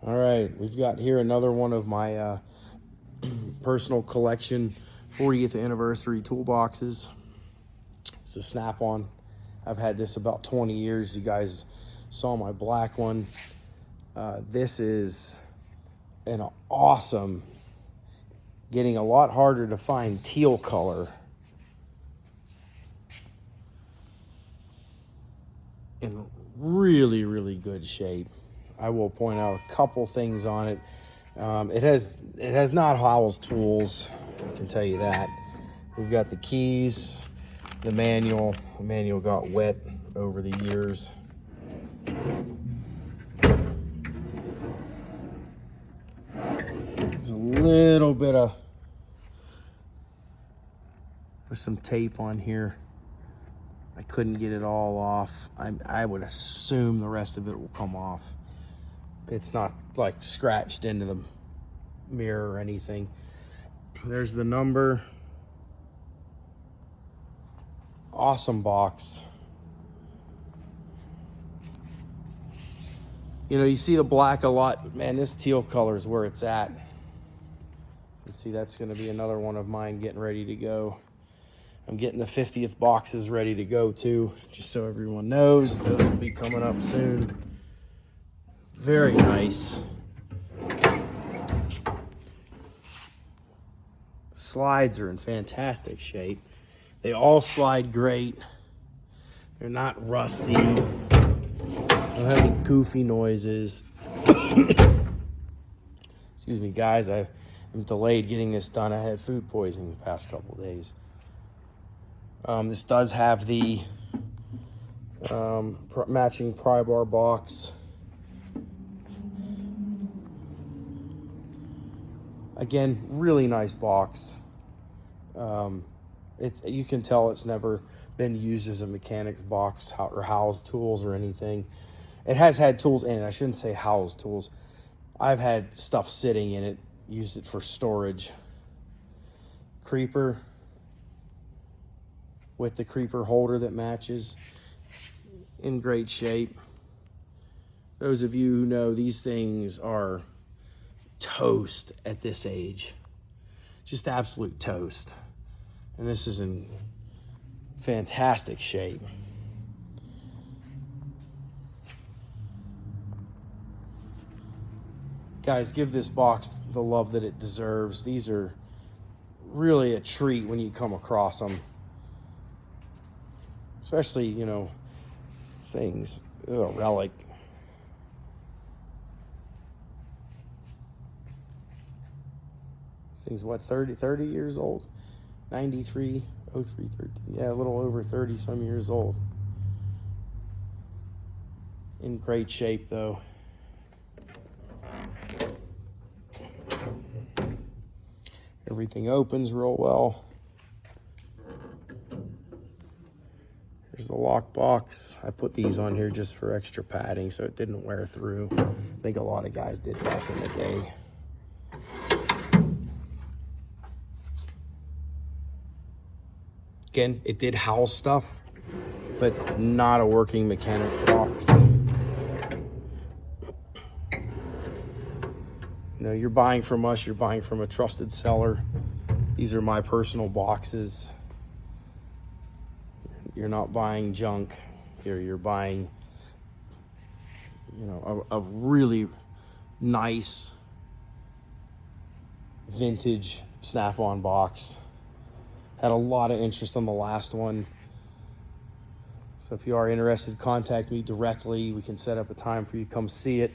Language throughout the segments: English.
All right, we've got here another one of my personal collection 40th anniversary toolboxes. It's a Snap-on. I've had this about 20 years. You guys saw my black one. This is an awesome, getting a lot harder to find teal color. In really, really good shape. I will point out a couple things on it. It has not Howell's tools, I can tell you that. We've got the keys, the manual. The manual got wet over the years. There's a little bit of with some tape on here. I couldn't get it all off. I would assume the rest of it will come off. It's not like scratched into the mirror or anything. There's the number. Awesome box. You know, you see the black a lot. Man, this teal color is where it's at. You can see that's going to be another one of mine getting ready to go. I'm getting the 50th boxes ready to go too, just so everyone knows. Those will be coming up soon. Very nice. Slides are in fantastic shape. They all slide great. They're not rusty. Don't have any goofy noises. Excuse me, guys. I'm delayed getting this done. I had food poisoning the past couple of days. This does have the matching pry bar box. Again, really nice box. You can tell it's never been used as a mechanic's box or Howell's tools or anything. It has had tools in it. I shouldn't say Howell's tools. I've had stuff sitting in it, used it for storage. Creeper with the creeper holder that matches, in great shape. Those of you who know, these things are toast at this age. Just absolute toast. And this is in fantastic shape. Guys, give this box the love that it deserves. These are really a treat when you come across them. Especially, you know, things, a relic. This thing's what, 30 years old? 93, 03, 13. Yeah, a little over 30 some years old. In great shape though. Everything opens real well. Here's the lock box. I put these on here just for extra padding so it didn't wear through. I think a lot of guys did back in the day. Again, it did Howell stuff, but not a working mechanic's box. You know, you're buying from us, you're buying from a trusted seller. These are my personal boxes. You're not buying junk here. You're buying, you know, a really nice vintage Snap-on box. Had a lot of interest on the last one. So if you are interested, contact me directly. We can set up a time for you to come see it.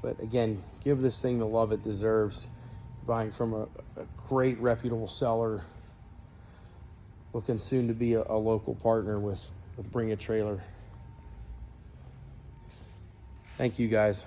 But again, give this thing the love it deserves. Buying from a great reputable seller. Looking soon to be a local partner with Bring a Trailer. Thank you guys.